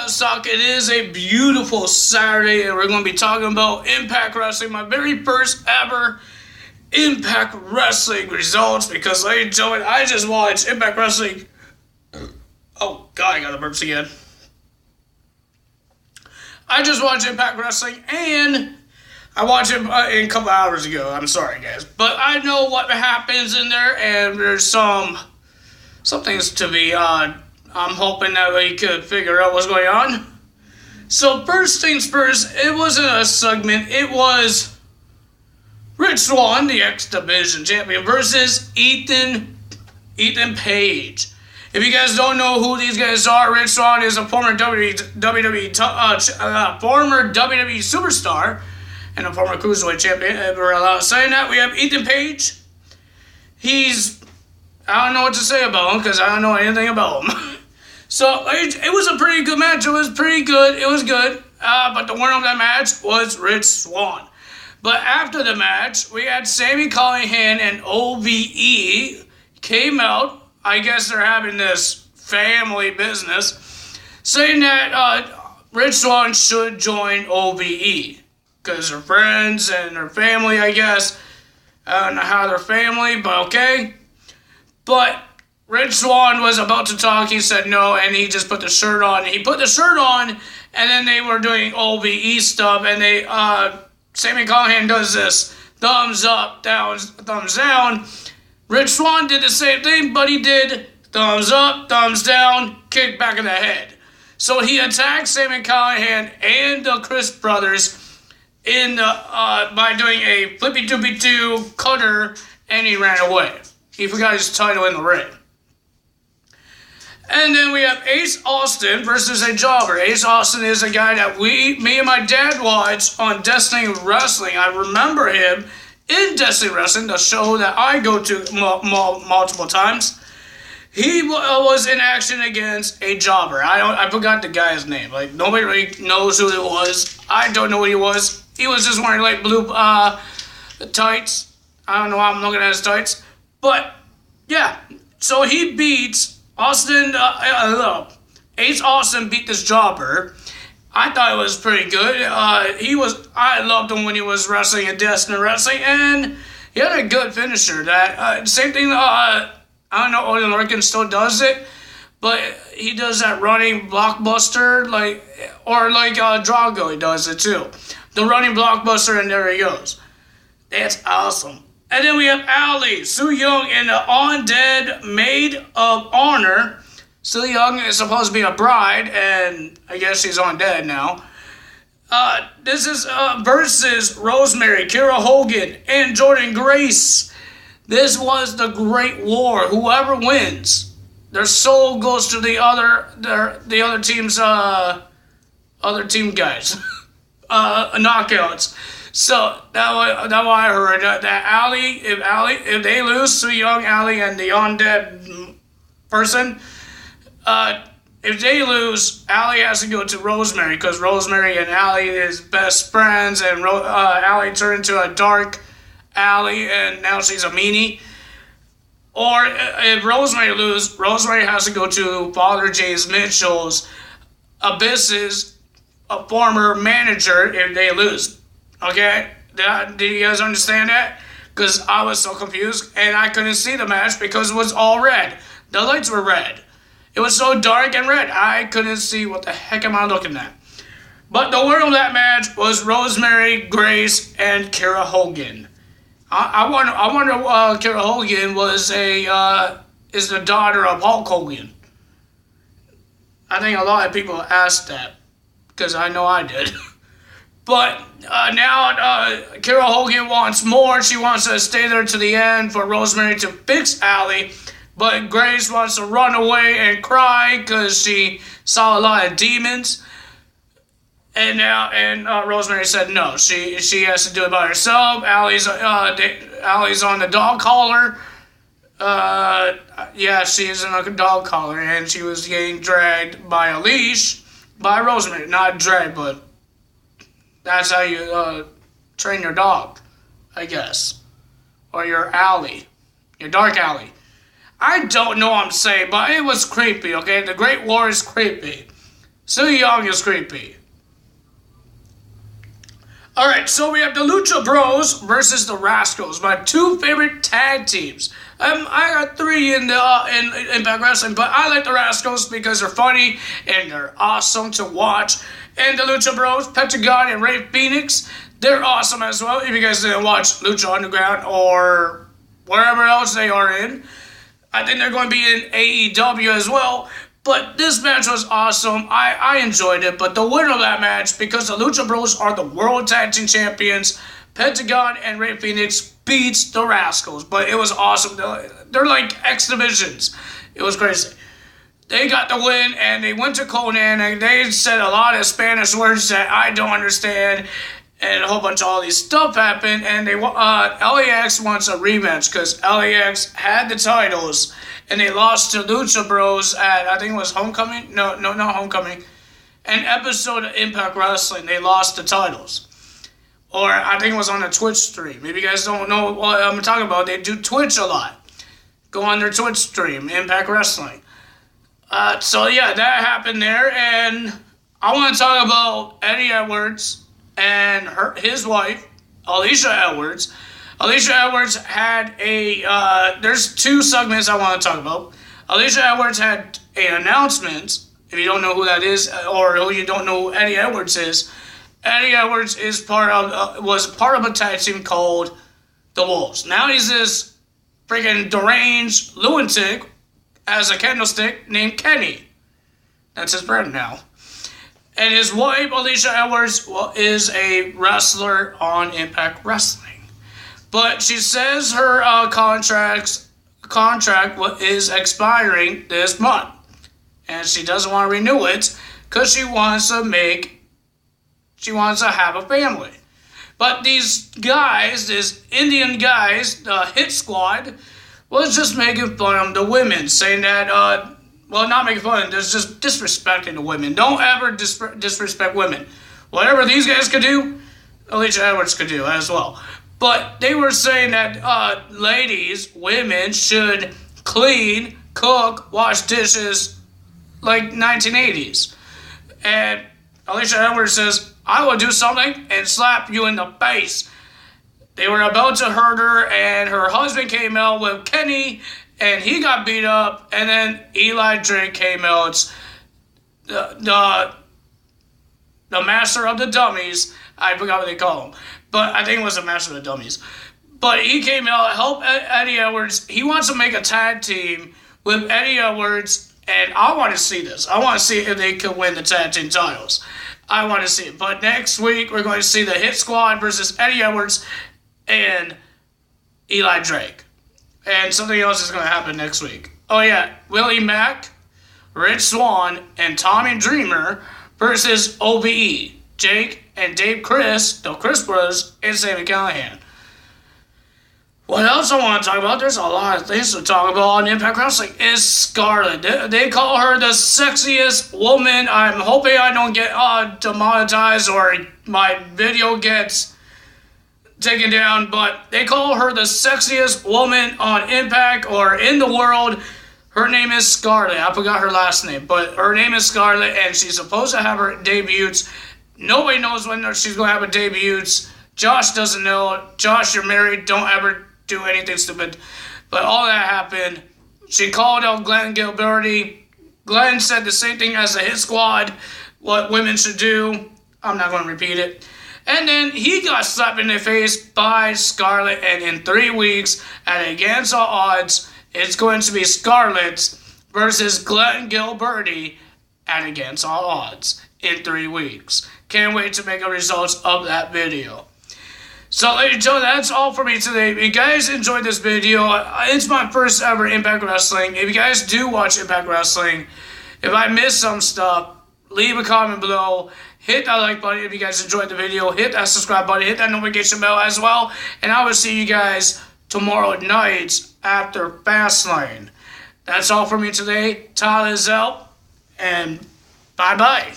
Sock? It is a beautiful Saturday, and we're going to be talking about Impact Wrestling, my very first ever Impact Wrestling results, because, ladies and gentlemen, I just watched Impact Wrestling. Oh, God, I got the burps again. I just watched Impact Wrestling, and I watched it a couple hours ago. I'm sorry, guys. But I know what happens in there, and there's some things to be, I'm hoping that we could figure out what's going on. So first things first, it wasn't a segment. It was Rich Swann, the X Division champion, versus Ethan Page. If you guys don't know who these guys are, Rich Swann is a former WWE superstar and a former cruiserweight champion. If we're allowed saying that, we have Ethan Page. I don't know what to say about him because I don't know anything about him. So, it was a pretty good match. It was pretty good. It was good. But the winner of that match was Rich Swann. But after the match, we had Sami Callihan and OVE came out. I guess they're having this family business, saying that Rich Swann should join OVE. Because they're friends and they're family, I guess. I don't know how they're family, but okay. But Rich Swann was about to talk, he said no, and he just put the shirt on. He put the shirt on, and then they were doing OVE stuff, and Sami Callihan does this thumbs up, down, thumbs down. Rich Swann did the same thing, but he did thumbs up, thumbs down, kick back of the head. So he attacked Sami Callihan and the Chris brothers by doing a flippy-doopy-doo cutter, and he ran away. He forgot his title in the ring. And then we have Ace Austin versus a jobber. Ace Austin is a guy that me and my dad watched on Destiny Wrestling. I remember him in Destiny Wrestling, the show that I go to multiple times. He was in action against a jobber. I forgot the guy's name. Like, nobody really knows who it was. I don't know who he was. He was just wearing like blue tights. I don't know why I'm looking at his tights. But, yeah. So he beats Austin, Ace Austin beat this jobber. I thought it was pretty good. I loved him when he was wrestling in Destiny Wrestling, and he had a good finisher. Same thing, I don't know, Odin Larkin still does it, but he does that running blockbuster, like Drago, he does it too. The running blockbuster, and there he goes. That's awesome. And then we have Ali, Su Yung, and the Undead Maid of Honor. Su Yung is supposed to be a bride, and I guess she's undead now. This is versus Rosemary, Kira Hogan, and Jordynne Grace. This was the Great War. Whoever wins, their soul goes to the other team's other team guys. Knockouts. So that what I heard. That Ali, if they lose, Su Yung, Ali, and the undead person, if they lose, Ali has to go to Rosemary because Rosemary and Ali is best friends, and Ali turned into a dark Ali, and now she's a meanie. Or if Rosemary loses, Rosemary has to go to Father James Mitchell's Abyss's a former manager if they lose. Okay? Do you guys understand that? Because I was so confused and I couldn't see the match because it was all red. The lights were red. It was so dark and red. I couldn't see what the heck am I looking at. But the winner of that match was Rosemary, Grace, and Kira Hogan. I wonder Kira Hogan is the daughter of Hulk Hogan. I think a lot of people asked that because I know I did. But now Kira Hogan wants more. She wants to stay there to the end for Rosemary to fix Ali. But Grace wants to run away and cry because she saw a lot of demons. And Rosemary said no. She has to do it by herself. Ali's on the dog collar. She's in a dog collar, and she was getting dragged by a leash by Rosemary. Not dragged, but that's how you train your dog, I guess. Or your alley. Your dark alley. I don't know what I'm saying, but it was creepy, okay? The Great War is creepy. Su Yung is creepy. Alright, so we have the Lucha Bros versus the Rascals, my two favorite tag teams. I got three in Impact Wrestling, but I like the Rascals because they're funny and they're awesome to watch. And the Lucha Bros, Pentagon and Rey Fenix, they're awesome as well. If you guys didn't watch Lucha Underground or wherever else they are in, I think they're going to be in AEW as well. But this match was awesome. I enjoyed it. But the winner of that match, because the Lucha Bros are the World Tag Team Champions, Pentagon and Rey Fenix beats the Rascals. But it was awesome. They're like X Divisions. It was crazy. They got the win, and they went to Conan, and they said a lot of Spanish words that I don't understand. And a whole bunch of all these stuff happened. And LAX wants a rematch because LAX had the titles. And they lost to Lucha Bros at, I think it was Homecoming? No, not Homecoming. An episode of Impact Wrestling. They lost the titles. Or I think it was on a Twitch stream. Maybe you guys don't know what I'm talking about. They do Twitch a lot. Go on their Twitch stream, Impact Wrestling. So yeah, that happened there. And I want to talk about Eddie Edwards and his wife, Alicia Edwards. Alicia Edwards had there's two segments I want to talk about. Alicia Edwards had an announcement. If you don't know who that is, or who you don't know who Eddie Edwards is, Eddie Edwards is was part of a tag team called the Wolves. Now he's this freaking deranged lunatic as a candlestick named Kenny. That's his brand now. And his wife, Alicia Edwards, is a wrestler on Impact Wrestling. But she says her contract is expiring this month. And she doesn't want to renew it because she wants to have a family. But these guys, these Indian guys, the Hit Squad, was just making fun of the women, saying that, not making fun, there's just disrespecting the women. Don't ever disrespect women. Whatever these guys could do, Alicia Edwards could do as well. But they were saying that women should clean, cook, wash dishes like 1980s. And Alicia Edwards says, I will do something and slap you in the face. They were about to hurt her, and her husband came out with Kenny, and he got beat up, and then Eli Drake came out, the master of the dummies. I forgot what they call him. But I think it was the master of the dummies. But he came out, helped Eddie Edwards. He wants to make a tag team with Eddie Edwards, and I want to see this. I want to see if they can win the tag team titles. I want to see it. But next week, we're going to see the Hit Squad versus Eddie Edwards and Eli Drake. And something else is going to happen next week. Oh yeah, Willie Mack, Rich Swann, and Tommy Dreamer versus OVE. Jake and Dave Chris, the Chris Brothers, and Sami Callihan. What else I want to talk about? There's a lot of things to talk about on Impact Wrestling. Is Scarlett. They call her the sexiest woman. I'm hoping I don't get demonetized or my video gets taken down, but they call her the sexiest woman on Impact or in the world. Her name is Scarlett. I forgot her last name, but her name is Scarlett, and she's supposed to have her debuts. Nobody knows when she's going to have her debuts. Josh doesn't know. Josh, you're married. Don't ever do anything stupid. But all that happened. She called out Glenn Gilberti. Glenn said the same thing as the Hit Squad, what women should do. I'm not going to repeat it. And then he got slapped in the face by Scarlett, and in 3 weeks, at Against All Odds, it's going to be Scarlett versus Glenn Gilberti at Against All Odds in 3 weeks. Can't wait to make the results of that video. So, ladies and gentlemen, that's all for me today. If you guys enjoyed this video, it's my first ever Impact Wrestling. If you guys do watch Impact Wrestling, if I missed some stuff, leave a comment below. Hit that like button if you guys enjoyed the video. Hit that subscribe button. Hit that notification bell as well. And I will see you guys tomorrow night after Fastlane. That's all for me today. Tyler is out. And bye-bye.